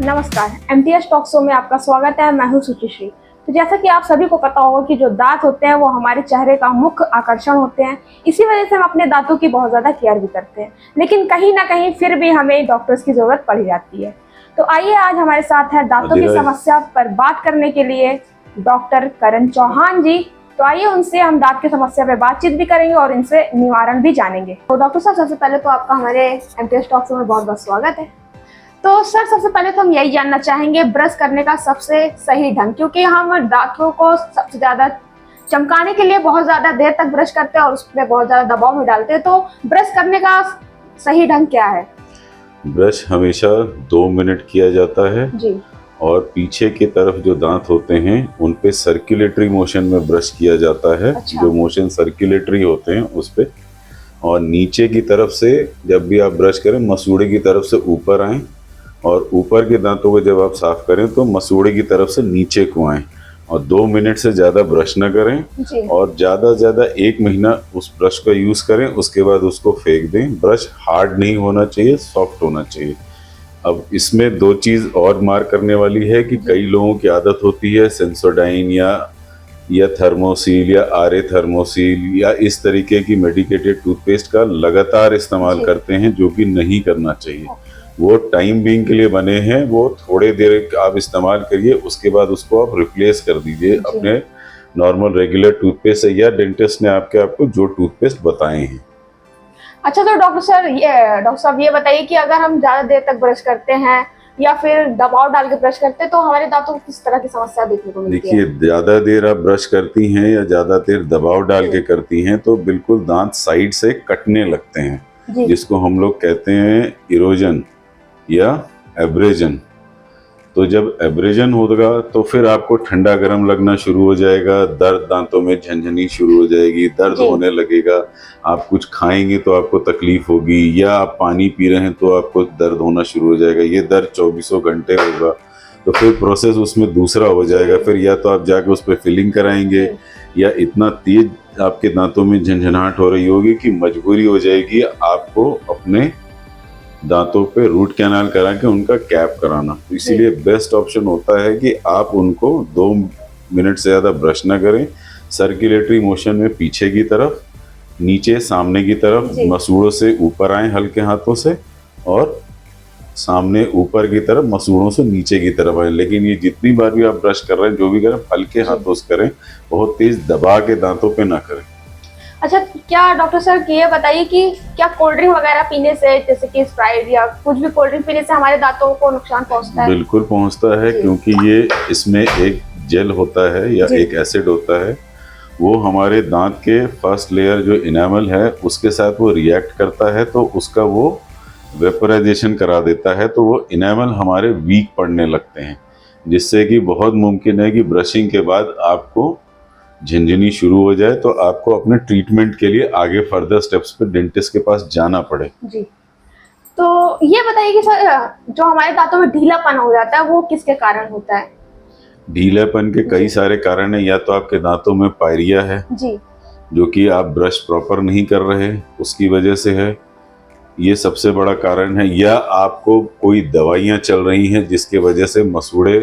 नमस्कार, MTS talk show में आपका स्वागत है। मैं हूं सुचिश्री। तो जैसा कि आप सभी को पता होगा कि जो दांत होते हैं वो हमारे चेहरे का मुख्य आकर्षण होते हैं। इसी वजह से हम अपने दांतों की बहुत ज़्यादा केयर भी करते हैं, लेकिन कहीं ना कहीं फिर भी हमें डॉक्टर्स की ज़रूरत पड़ जाती है। तो आइए आज हमारे साथ है दांतों की समस्या पर बात करने के लिए डॉक्टर करण चौहान जी। तो आइए उनसे हम दांत की समस्या पर बातचीत भी करेंगे और इनसे निवारण भी जानेंगे। तो डॉक्टर साहब, सबसे पहले तो आपका हमारे MTS टॉक शो में बहुत बहुत स्वागत है। तो सर, सबसे पहले तो हम यही जानना चाहेंगे ब्रश करने का सबसे सही ढंग, क्योंकि हम दांतों को सबसे ज्यादा चमकाने के लिए बहुत ज्यादा देर तक ब्रश करते हैं और उस पर बहुत ज्यादा दबाव भी डालते हैं। तो ब्रश करने का सही ढंग क्या है? ब्रश हमेशा 2 मिनट किया जाता है जी। और पीछे की तरफ जो दांत होते हैं उन पे सर्कुलेटरी मोशन में ब्रश किया जाता है। अच्छा। जो मोशन सर्कुलेटरी होते हैं उस पे, और नीचे की तरफ से जब भी आप ब्रश करें मसूड़े की तरफ से ऊपर आएं, और ऊपर के दांतों को जब आप साफ करें तो मसूड़े की तरफ से नीचे को आएं, और 2 मिनट से ज़्यादा ब्रश न करें जी। और ज़्यादा से ज़्यादा 1 महीना उस ब्रश का यूज़ करें, उसके बाद उसको फेंक दें। ब्रश हार्ड नहीं होना चाहिए, सॉफ्ट होना चाहिए। अब इसमें 2 चीज़ और मार्क करने वाली है कि कई लोगों की आदत होती है सेंसोडाइन या थर्मोसील या आरे थर्मोसील या इस तरीके की मेडिकेटेड टूथपेस्ट का लगातार इस्तेमाल करते हैं, जो कि नहीं करना चाहिए। वो टाइम बीइंग के लिए बने हैं, वो थोड़े देर आप इस्तेमाल करिए, उसके बाद उसको आप रिप्लेस कर दीजिए अपने नॉर्मल रेगुलर टूथपेस्ट से या डेंटिस्ट ने आपको जो टूथपेस्ट बताए हैं। अच्छा, तो डॉक्टर साहब ये बताइए कि अगर हम ज्यादा देर तक ब्रश करते हैं या फिर दबाव डाल के ब्रश करते हैं तो हमारे दांतों को किस तरह की समस्या देखने को मिलती है? देखिए, ज्यादा देर आप ब्रश करती हैं या ज्यादा देर दबाव डाल के करती हैं तो बिल्कुल दांत साइड से कटने लगते हैं, जिसको हम लोग कहते हैं इरोजन या एब्रेजन। तो जब एब्रेजन होगा तो फिर आपको ठंडा गर्म लगना शुरू हो जाएगा, दर्द दांतों में झनझनी शुरू हो जाएगी, दर्द होने लगेगा। आप कुछ खाएंगे तो आपको तकलीफ होगी, या आप पानी पी रहे हैं तो आपको दर्द होना शुरू हो जाएगा। ये दर्द 24 घंटे होगा, तो फिर प्रोसेस उसमें दूसरा हो जाएगा। फिर या तो आप जाके उस पर फिलिंग कराएंगे, या इतना तेज आपके दांतों में झंझनाहट हो रही होगी कि मजबूरी हो जाएगी आपको अपने दांतों पे रूट कैनाल करा के उनका कैप कराना। तो इसीलिए बेस्ट ऑप्शन होता है कि आप उनको 2 मिनट से ज़्यादा ब्रश ना करें, सर्कुलेटरी मोशन में पीछे की तरफ, नीचे सामने की तरफ, मसूड़ों से ऊपर आए हल्के हाथों से, और सामने ऊपर की तरफ मसूड़ों से नीचे की तरफ आए। लेकिन ये जितनी बार भी आप ब्रश कर रहे हैं, जो भी करें, हल्के हाथों से करें, बहुत तेज दबा के दांतों पे ना करें। अच्छा, क्या डॉक्टर साहब ये बताइए कि क्या कोल्ड ड्रिंक वगैरह पीने से, जैसे कि स्प्राइट या कुछ भी कोल्ड ड्रिंक पीने से हमारे दांतों को नुकसान पहुंचता है? बिल्कुल पहुंचता है, क्योंकि ये इसमें एक जेल होता है या एक एसिड होता है, वो हमारे दांत के फर्स्ट लेयर जो इनेमल है उसके साथ वो रिएक्ट करता है, तो उसका वो वेपोराइजेशन करा देता है, तो वो इनेमल हमारे वीक पड़ने लगते हैं, जिससे कि बहुत मुमकिन है कि ब्रशिंग के बाद आपको झिनझिनी शुरू हो जाए, तो आपको अपने ट्रीटमेंट के लिए आगे फर्दर स्टेप्स पे डेंटिस्ट के पास जाना पड़े। जी। तो ये बताइए कि सर, जो हमारे दांतों में ढीलापन हो जाता है वो किसके कारण होता है? ढीलापन के कई सारे कारण है। या तो आपके दांतों में पायरिया है, जो कि आप ब्रश प्रॉपर नहीं कर रहे, उसकी वजह से है, ये सबसे बड़ा कारण है। या आपको कोई दवाइयाँ चल रही हैं जिसके वजह से मसूड़े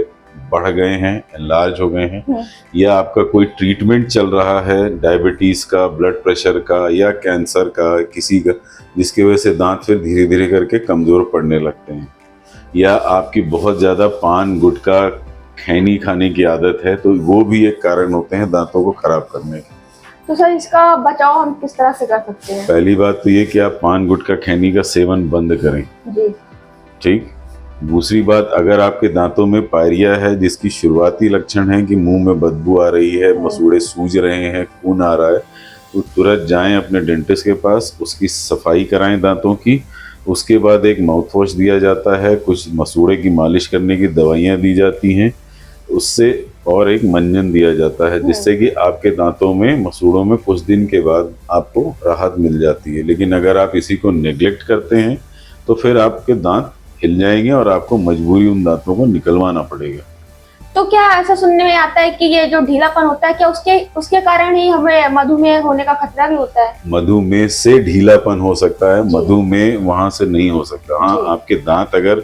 बढ़ गए हैं, एनलार्ज हो गए हैं, या आपका कोई ट्रीटमेंट चल रहा है डायबिटीज़ का, ब्लड प्रेशर का, या कैंसर का किसी का, जिसकी वजह से दांत फिर धीरे धीरे करके कमज़ोर पड़ने लगते हैं। या आपकी बहुत ज़्यादा पान गुटखा खैनी खाने की आदत है, तो वो भी एक कारण होते हैं दांतों को खराब करने के। तो सर, इसका बचाव हम किस तरह से कर सकते हैं? पहली बात तो ये कि आप पान गुटखा खैनी का सेवन बंद करें। जी। ठीक। दूसरी बात, अगर आपके दांतों में पायरिया है जिसकी शुरुआती लक्षण है कि मुंह में बदबू आ रही है, मसूड़े सूज रहे हैं, खून आ रहा है, तो तुरंत जाएं अपने डेंटिस्ट के पास, उसकी सफाई कराएं दांतों की। उसके बाद एक माउथ वॉश दिया जाता है, कुछ मसूड़े की मालिश करने की दवाइयाँ दी जाती हैं उससे, और एक मंजन दिया जाता है, जिससे कि आपके दांतों में मसूड़ों में कुछ दिन के बाद आपको राहत मिल जाती है। लेकिन अगर आप इसी को नेग्लेक्ट करते हैं तो फिर आपके दांत हिल जाएंगे और आपको मजबूरी उन दांतों को निकलवाना पड़ेगा। तो क्या ऐसा सुनने में आता है कि ये जो ढीलापन होता है, क्या उसके कारण ही हमें मधुमेह होने का खतरा भी होता है? मधुमेह से ढीलापन हो सकता है, मधुमेह वहां से नहीं हो सकता। हाँ, आपके दांत अगर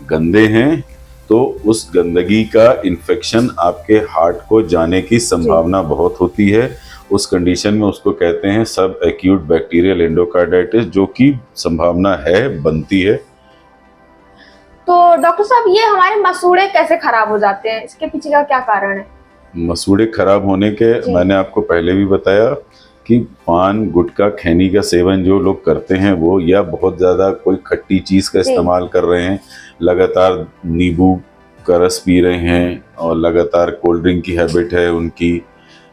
गंदे हैं तो उस गंदगी का इन्फेक्शन आपके हार्ट को जाने की संभावना बहुत होती है। उस कंडीशन में उसको कहते हैं सब एक्यूट बैक्टीरियल एंडोकार्डाइटिस, जो कि संभावना है, बनती है। तो डॉक्टर साहब, ये हमारे मसूड़े कैसे खराब हो जाते हैं, इसके पीछे का क्या कारण है? मसूड़े खराब होने के मैंने आपको पहले भी बताया कि पान गुटखा खैनी का सेवन जो लोग करते हैं वो, या बहुत ज़्यादा कोई खट्टी चीज़ का इस्तेमाल कर रहे हैं, लगातार नींबू का रस पी रहे हैं और लगातार कोल्ड ड्रिंक की हैबिट है उनकी,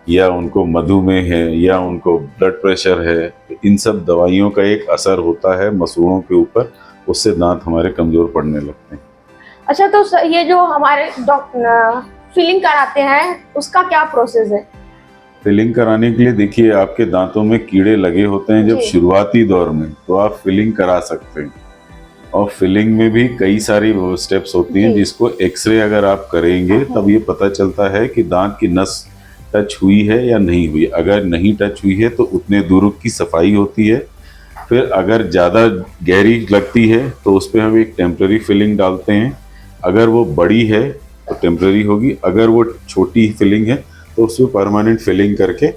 या उनको मधुमेह है, या उनको ब्लड प्रेशर है, तो इन सब दवाइयों का एक असर होता है मसूड़ों के ऊपर, उससे दांत हमारे कमज़ोर पड़ने लगते हैं। अच्छा, तो ये जो हमारे फिलिंग कराते हैं उसका क्या प्रोसेस है? फिलिंग कराने के लिए देखिए, आपके दांतों में कीड़े लगे होते हैं जब शुरुआती दौर में, तो आप फिलिंग करा सकते हैं। और फिलिंग में भी कई सारी स्टेप्स होती हैं, जिसको एक्सरे अगर आप करेंगे तब ये पता चलता है कि दांत की नस टच हुई है या नहीं हुई। अगर नहीं टच हुई है तो उतने दूर की सफाई होती है। फिर अगर ज़्यादा गहरी लगती है तो उस पर हम एक टेम्पररी फिलिंग डालते हैं। अगर वो बड़ी है तो टेम्पररी होगी, अगर वो छोटी फिलिंग है तो उसमें परमानेंट फिलिंग करके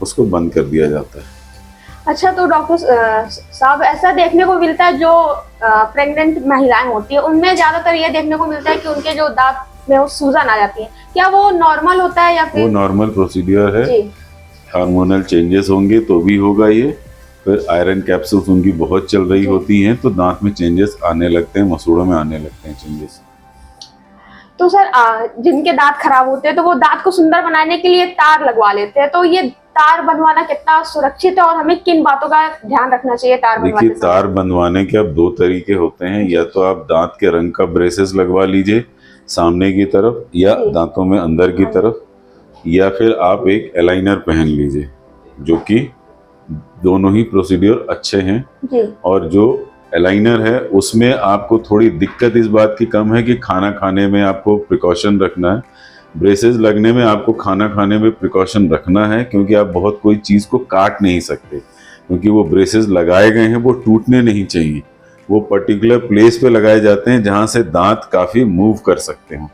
उसको बंद कर दिया जाता है। अच्छा, तो डॉक्टर साहब, ऐसा देखने को मिलता है जो प्रेग्नेंट महिलाएं होती है उनमें ज्यादातर ये देखने को मिलता है कि उनके जो दांत में वो सूजन आ जाती है, क्या वो नॉर्मल होता है या फिर? वो नॉर्मल प्रोसीड्यूर है। हार्मोनल चेंजेस होंगे तो भी होगा ये। फिर आयरन कैप्सूल्स उनकी बहुत चल रही होती हैं तो दांत में चेंजेस आने लगते हैं, मसूड़ों में आने लगते हैं चेंजेस। तो सर, जिनके दांत खराब होते हैं तो वो दांत को सुंदर बनाने के लिए तार लगवा लेते हैं, तो ये तार बनवाना कितना सुरक्षित है और हमें किन बातों का ध्यान रखना चाहिए तार बनवाने? देखिए, तार बनवाने के अब दो तरीके होते हैं, या तो आप दांत के रंग का ब्रेसेस लगवा लीजिए सामने की तरफ या दांतों में अंदर की तरफ, या फिर आप एक अलाइनर पहन लीजिए, जो कि दोनों ही प्रोसीड्यूर अच्छे हैं। और जो अलाइनर है उसमें आपको थोड़ी दिक्कत इस बात की कम है कि खाना खाने में आपको प्रिकॉशन रखना है। ब्रेसेस लगने में आपको खाना खाने में प्रिकॉशन रखना है, क्योंकि आप बहुत कोई चीज़ को काट नहीं सकते, क्योंकि वो ब्रेसेस लगाए गए हैं वो टूटने नहीं चाहिए। वो पर्टिकुलर प्लेस पे लगाए जाते हैं जहाँ से दांत काफ़ी मूव कर सकते हो।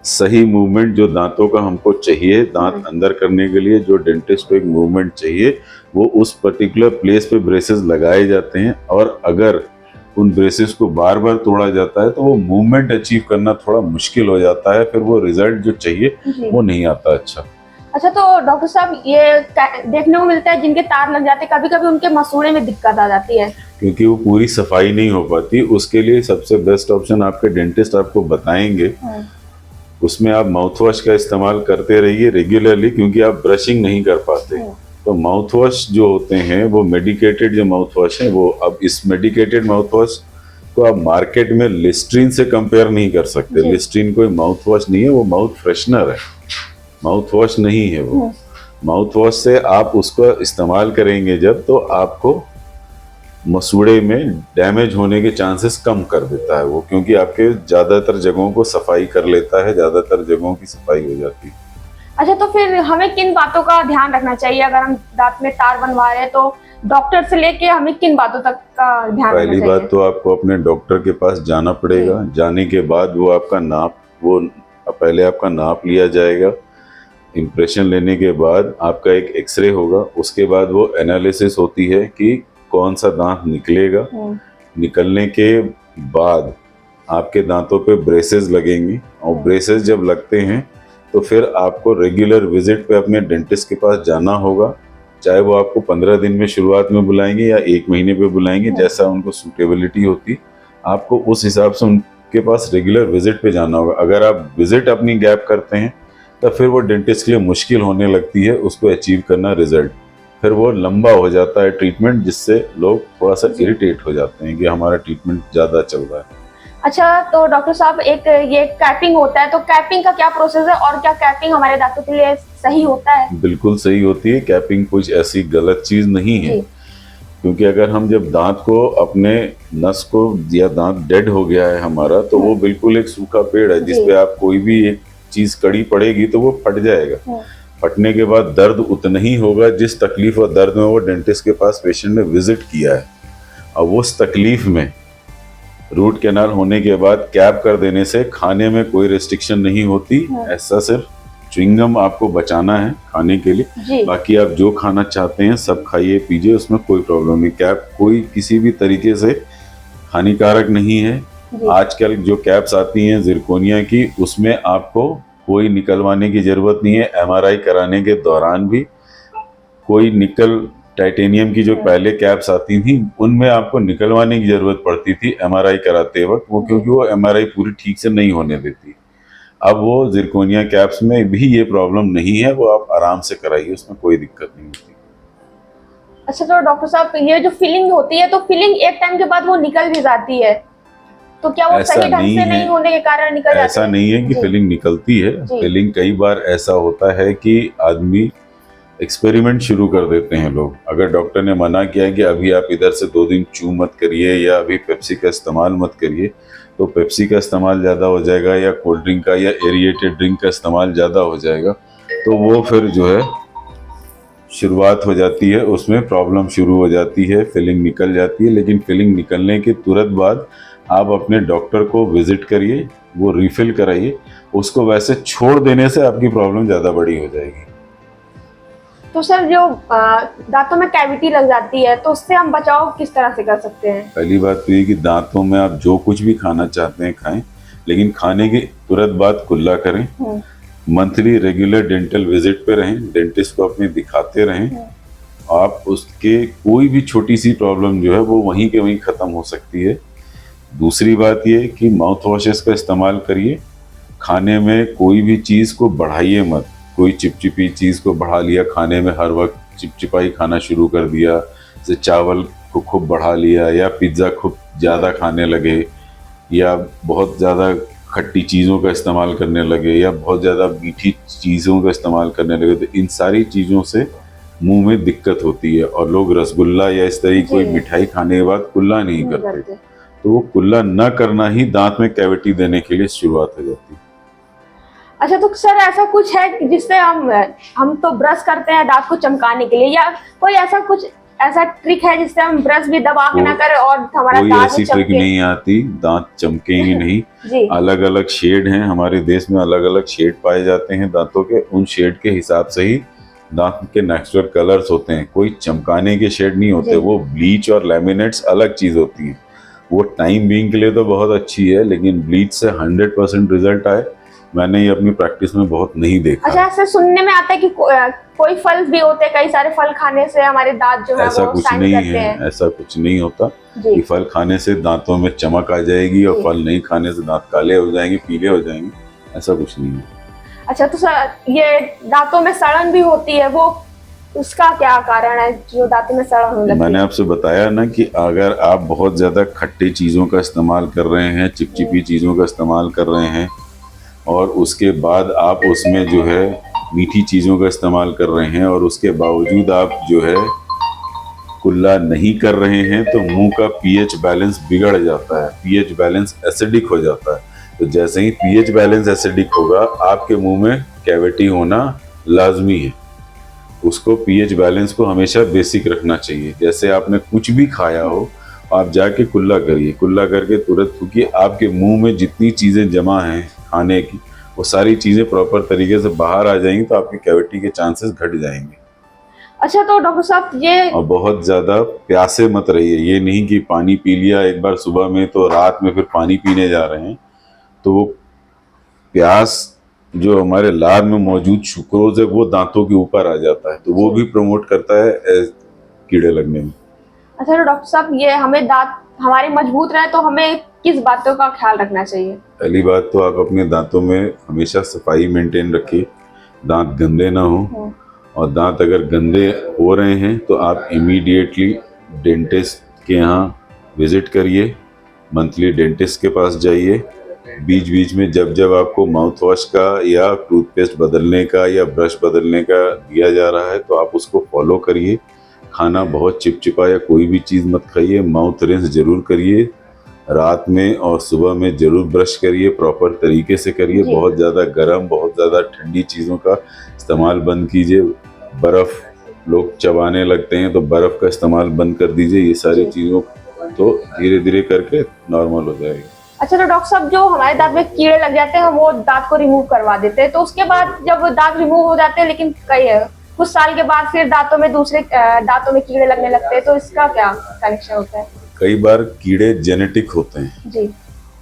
सही मूवमेंट जो दांतों का हमको चाहिए, दांत अंदर करने के लिए जो डेंटिस्ट को एक मूवमेंट चाहिए, वो उस पर्टिकुलर प्लेस पे ब्रेसेस लगाए जाते हैं। और अगर उन ब्रेसेस को बार बार तोड़ा जाता है तो वो मूवमेंट अचीव करना थोड़ा मुश्किल हो जाता है, फिर वो रिजल्ट जो चाहिए वो नहीं आता अच्छा। अच्छा, तो डॉक्टर साहब, ये देखने को मिलता है जिनके तार लग जाते हैं कभी कभी उनके मसूड़े में दिक्कत आ जाती है, क्योंकि वो पूरी सफाई नहीं हो पाती। उसके लिए सबसे बेस्ट ऑप्शन आपके डेंटिस्ट आपको बताएंगे, उसमें आप माउथ वॉश का इस्तेमाल करते रहिए रेगुलरली, क्योंकि आप ब्रशिंग नहीं कर पाते। तो माउथ वॉश जो होते हैं वो मेडिकेटेड जो माउथ वॉश है, वो अब इस मेडिकेटेड माउथ वॉश को आप मार्केट में लिस्ट्रीन से कंपेयर नहीं कर सकते। लिस्ट्रीन कोई माउथ वॉश नहीं है, वो माउथ फ्रेशनर है, माउथ वॉश नहीं है वो। माउथ वॉश से आप उसको इस्तेमाल करेंगे जब, तो आपको मसूड़े में डैमेज होने के चांसेस कम कर देता है वो, क्योंकि आपके ज़्यादातर जगहों को सफाई कर लेता है, ज़्यादातर जगहों की सफाई हो जाती है। अच्छा, तो फिर हमें किन बातों का ध्यान रखना चाहिए अगर हम दांत में तार बनवा रहे हैं? तो डॉक्टर से लेके हमें किन बातों तक का ध्यान रखना चाहिए? पहली बात तो आपको अपने डॉक्टर के पास जाना पड़ेगा। जाने के बाद वो पहले आपका नाप लिया जाएगा। इम्प्रेशन लेने के बाद आपका एक एक्सरे होगा, उसके बाद वो एनालिसिस होती है कि कौन सा दांत निकलेगा। निकलने के बाद आपके दांतों पे ब्रेसेस लगेंगे, और ब्रेसेस जब लगते हैं तो फिर आपको रेगुलर विजिट पे अपने डेंटिस्ट के पास जाना होगा। चाहे वो आपको 15 दिन में शुरुआत में बुलाएंगे या 1 महीने पे बुलाएंगे, जैसा उनको सूटेबिलिटी होती, आपको उस हिसाब से उनके पास रेगुलर विजिट पे जाना होगा। अगर आप विजिट अपनी गैप करते हैं तो फिर वो डेंटिस्ट के लिए मुश्किल होने लगती है उसको अचीव करना रिजल्ट। फिर वो लंबा हो जाता है ट्रीटमेंट, जिससे लोग थोड़ा सा इरिटेट हो जाते हैं कि हमारा ट्रीटमेंट ज़्यादा चल रहा है। अच्छा, तो डॉक्टर साहब, एक ये कैपिंग होता है, तो कैपिंग का क्या प्रोसेस है और क्या कैपिंग हमारे दांतों के लिए सही होता है? बिल्कुल सही होती है। कैपिंग कुछ ऐसी गलत चीज़ नहीं है, क्योंकि अगर हम जब दांत को अपने नस को, या दांत डेड हो गया है हमारा, तो वो बिल्कुल एक सूखा पेड़ है जिसपे आप कोई भी एक चीज़ कड़ी पड़ेगी तो वो फट जाएगा। फटने के बाद दर्द उतना ही होगा जिस तकलीफ और दर्द में वो डेंटिस्ट के पास पेशेंट ने विजिट किया है। अब उस तकलीफ में रूट कैनाल होने के बाद कैप कर देने से खाने में कोई रेस्ट्रिक्शन नहीं होती। ऐसा सिर्फ च्युइंगम आपको बचाना है खाने के लिए, जी। बाकी आप जो खाना चाहते हैं सब खाइए पीजिए, उसमें कोई प्रॉब्लम नहीं। कैप कोई किसी भी तरीके से हानिकारक नहीं है। आजकल जो कैप्स आती हैं जिरकोनिया की, उसमें आपको कोई निकलवाने की जरूरत नहीं है। एमआरआई कराने के दौरान भी कोई निकल टाइटेनियम की जो पहले कैप्स आती थी उनमें आपको निकलवाने की जरूरत पड़ती थी एमआरआई कराते वक्त, वो क्योंकि वो एमआरआई पूरी ठीक से नहीं होने देती। अब वो जिरकोनिया कैप्स में भी ये प्रॉब्लम नहीं है, वो आप आराम से कराइए, उसमें कोई दिक्कत नहीं होती। अच्छा, तो डॉक्टर साहब ये जो फिलिंग होती है, तो फिलिंग एक टाइम के बाद वो निकल भी जाती है, तो क्या वो सही ढंग से नहीं होने के कारण निकल जाती है? ऐसा नहीं है कि फिलिंग निकलती है। फिलिंग कई बार ऐसा होता है कि आदमी एक्सपेरिमेंट शुरू कर देते हैं लोग। अगर डॉक्टर ने मना किया है कि अभी आप इधर से 2 दिन च्यू मत करिए या अभी पेप्सी का इस्तेमाल मत करिए, तो पेप्सी का इस्तेमाल ज़्यादा हो जाएगा या कोल्ड ड्रिंक का या एरिएटेड ड्रिंक का इस्तेमाल ज़्यादा हो जाएगा, तो वो फिर जो है शुरुआत हो जाती है, उसमें प्रॉब्लम शुरू हो जाती है, फिलिंग निकल जाती है। लेकिन फिलिंग निकलने के तुरंत बाद आप अपने डॉक्टर को विजिट करिए, वो रिफिल कराइए। उसको वैसे छोड़ देने से आपकी प्रॉब्लम ज़्यादा बड़ी हो जाएगी। तो सर जो दांतों में कैविटी लग जाती है, तो उससे हम बचाव किस तरह से कर सकते हैं? पहली बात तो ये कि दांतों में आप जो कुछ भी खाना चाहते हैं खाएं, लेकिन खाने के तुरंत बाद कुल्ला करें। मंथली रेगुलर डेंटल विजिट पे रहें, डेंटिस्ट को अपने दिखाते रहें। आप उसके कोई भी छोटी सी प्रॉब्लम जो है वो वहीं के वहीं ख़त्म हो सकती है। दूसरी बात ये कि माउथ वॉशेस का इस्तेमाल करिए। खाने में कोई भी चीज़ को बढ़ाइए मत। कोई चिपचिपी चीज़ को बढ़ा लिया खाने में, हर वक्त चिपचिपाई खाना शुरू कर दिया, जैसे चावल को खूब बढ़ा लिया या पिज़्ज़ा खूब ज़्यादा खाने लगे या बहुत ज़्यादा खट्टी चीज़ों का इस्तेमाल करने लगे या बहुत ज़्यादा मीठी चीज़ों का इस्तेमाल करने लगे, तो इन सारी चीज़ों से मुंह में दिक्कत होती है। और लोग रसगुल्ला या इस तरह की कोई मिठाई खाने के बाद कुल्ला नहीं करते, तो वो कुल्ला न करना ही दांत में कैविटी देने के लिए शुरुआत हो जाती है। अच्छा, तो सर ऐसा कुछ है कि जिससे हम तो ब्रश करते हैं दांत को चमकाने के लिए, या कोई ऐसा ट्रिक है जिससे हम ब्रश भी दबा के ना करें और हमारा कोई दांत ऐसी ट्रिक नहीं आती, दांत चमकेंगे नहीं। अलग अलग शेड हैं, हमारे देश में अलग अलग शेड पाए जाते हैं दांतों के, उन शेड के हिसाब से ही दांत के नेचुरल कलर्स होते हैं। कोई चमकाने के शेड नहीं होते, वो ब्लीच और लैमिनेट्स अलग चीज होती है। वो टाइम बीइंग के लिए तो बहुत अच्छी है, लेकिन ब्लीच से 100% रिजल्ट आए मैंने ये अपनी प्रैक्टिस में बहुत नहीं देखा। अच्छा, ऐसे सुनने में आता है कि कोई फल भी होते हैं, कई सारे फल खाने से हमारे दांत जो है ऐसा वो कुछ नहीं है, ऐसा कुछ नहीं होता कि फल खाने से दांतों में चमक आ जाएगी और फल नहीं खाने से दांत काले हो जाएंगे, पीले हो जाएंगे, ऐसा कुछ नहीं है। अच्छा, तो सर ये दांतों में सड़न भी होती है, वो उसका क्या कारण है जो दांतों में सड़न होने लगती है? मैंने आपसे बताया ना कि अगर आप बहुत ज्यादा खट्टी चीजों का इस्तेमाल कर रहे हैं, चिपचिपी चीजों का इस्तेमाल कर रहे हैं और उसके बाद आप उसमें जो है मीठी चीज़ों का इस्तेमाल कर रहे हैं और उसके बावजूद आप जो है कुल्ला नहीं कर रहे हैं, तो मुंह का पीएच बैलेंस बिगड़ जाता है, पीएच बैलेंस एसिडिक हो जाता है। तो जैसे ही पीएच बैलेंस एसिडिक होगा, आपके मुंह में कैविटी होना लाजमी है। उसको पीएच बैलेंस को हमेशा बेसिक रखना चाहिए। जैसे आपने कुछ भी खाया हो, आप जाके कुल्ला करिए, कुल्ला करके तुरंत थूकिए, आपके मुंह में जितनी चीज़ें जमा हैं खाने की, वो सारी चीज़ें प्रॉपर तरीके से बाहर आ जाएंगी, तो आपकी कैविटी के चांसेस घट जाएंगे। अच्छा, तो डॉक्टर साहब ये और बहुत ज़्यादा प्यासे मत रहिए। ये नहीं कि पानी पी लिया एक बार सुबह में तो रात में फिर पानी पीने जा रहे हैं, तो वो प्यास जो हमारे लार में मौजूद सुक्रोज है वो दांतों के ऊपर आ जाता है, तो वो भी प्रमोट करता है कीड़े लगने में। अच्छा, तो डॉक्टर साहब ये हमें दांत हमारे मजबूत रहे तो हमें किस बातों का ख्याल रखना चाहिए? पहली बात तो आप अपने दांतों में हमेशा सफाई मेंटेन रखिए, दांत गंदे ना हो। और दांत अगर गंदे हो रहे हैं तो आप इमीडिएटली डेंटिस्ट के यहाँ विजिट करिए, मंथली डेंटिस्ट के पास जाइए। बीच बीच में जब जब आपको माउथ वॉश का या टूथपेस्ट बदलने का या ब्रश बदलने का दिया जा रहा है, तो आप उसको फॉलो करिए। खाना बहुत चिपचिपा या कोई भी चीज़ मत खाइए। माउथ रिंस जरूर करिए, रात में और सुबह में जरूर ब्रश करिए, प्रॉपर तरीके से करिए। बहुत ज़्यादा गर्म, बहुत ज़्यादा ठंडी चीज़ों का इस्तेमाल बंद कीजिए। बर्फ़ लोग चबाने लगते हैं, तो बर्फ़ का इस्तेमाल बंद कर दीजिए। ये सारी चीज़ों तो धीरे धीरे करके नॉर्मल हो जाएगी। अच्छा, तो डॉक्टर साहब जो हमारे दांत में कीड़े लग जाते हैं हम वो दांत को रिमूव करवा देते हैं, तो उसके बाद जब दांत रिमूव हो जाते हैं लेकिन कुछ साल के बाद फिर दांतों में दूसरे दांतों में कीड़े लगने लगते हैं, तो इसका क्या कनेक्शन होता है? कई बार कीड़े जेनेटिक होते हैं जी।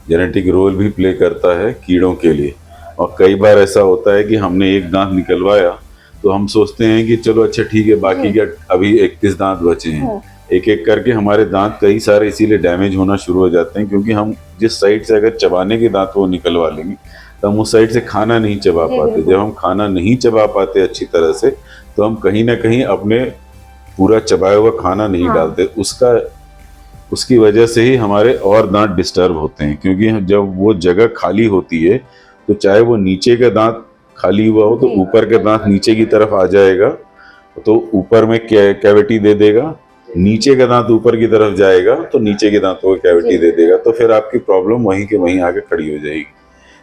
जेनेटिक रोल भी प्ले करता है कीड़ों के लिए। और कई बार ऐसा होता है कि हमने एक दांत निकलवाया तो हम सोचते हैं कि चलो अच्छा ठीक है, बाकी क्या अभी 31 दांत बचे हैं, एक एक करके हमारे दांत कई सारे इसीलिए डैमेज होना शुरू हो जाते हैं, क्योंकि हम जिस साइड से अगर चबाने के दांत वो निकलवा लेंगे तो हम उस साइड से खाना नहीं चबा पाते। जब हम खाना नहीं चबा पाते अच्छी तरह से तो हम कहीं ना कहीं अपने पूरा चबाया हुआ खाना नहीं डालते, उसकी वजह से ही हमारे और दांत डिस्टर्ब होते हैं। क्योंकि जब वो जगह खाली होती है तो चाहे वो नीचे का दांत खाली हुआ हो तो ऊपर का दांत नीचे की तरफ आ जाएगा, तो ऊपर में कैविटी दे देगा, नीचे का दांत ऊपर की तरफ जाएगा तो नीचे के दांतों को कैविटी दे देगा, तो फिर आपकी प्रॉब्लम वहीं के वहीं आके खड़ी हो जाएगी।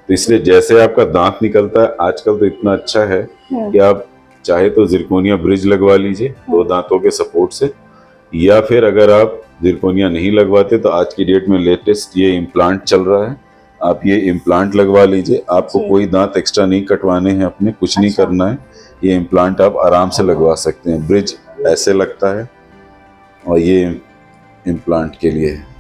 तो इसलिए जैसे आपका दांत निकलता है, आजकल तो इतना अच्छा है कि आप चाहे तो जिरकोनिया ब्रिज लगवा लीजिए 2 दांतों के सपोर्ट से, या फिर अगर आप जिरकोनिया नहीं लगवाते तो आज की डेट में लेटेस्ट ये इम्प्लांट चल रहा है, आप ये इम्प्लांट लगवा लीजिए। आपको कोई दांत एक्स्ट्रा नहीं कटवाने हैं अपने, कुछ नहीं करना है, ये इम्प्लांट आप आराम से लगवा सकते हैं। ब्रिज ऐसे लगता है और ये इम्प्लांट के लिए है।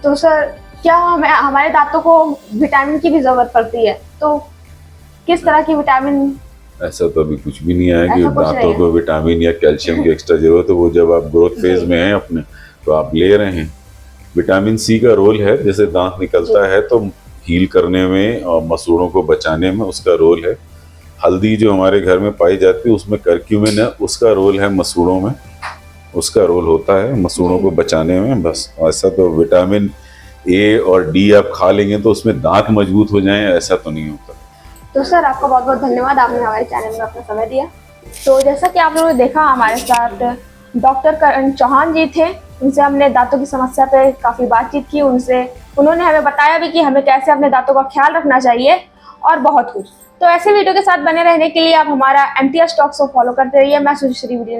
तो सर क्या हमारे दांतों को विटामिन की भी जरूरत पड़ती है, तो किस तरह की विटामिन? ऐसा तो अभी कुछ भी नहीं आया कि दांतों को विटामिन या कैल्शियम की एक्स्ट्रा जरूरत है। वो जब आप ग्रोथ फेज में हैं अपने तो आप ले रहे हैं। विटामिन सी का रोल है, जैसे दांत निकलता है तो हील करने में और मसूड़ों को बचाने में उसका रोल है। हल्दी जो हमारे घर में पाई जाती है उसमें करक्यूमिन है, उसका रोल है मसूड़ों में, उसका रोल होता है मसूड़ों को बचाने में, बस। ऐसा तो विटामिन ए और डी आप खा लेंगे तो उसमें दांत मजबूत हो जाएं, ऐसा तो नहीं होता। तो सर आपका बहुत बहुत धन्यवाद, आपने हमारे चैनल में अपना समय दिया। तो जैसा कि आप लोगों ने देखा, हमारे साथ डॉक्टर करण चौहान जी थे, उनसे हमने दांतों की समस्या पे काफ़ी बातचीत की, उन्होंने हमें बताया भी कि हमें कैसे अपने दांतों का ख्याल रखना चाहिए और बहुत कुछ। तो ऐसे वीडियो के साथ बने रहने के लिए आप हमारा MTS टॉक्स को फॉलो करते रहिए। मैं सुश्री वीडियो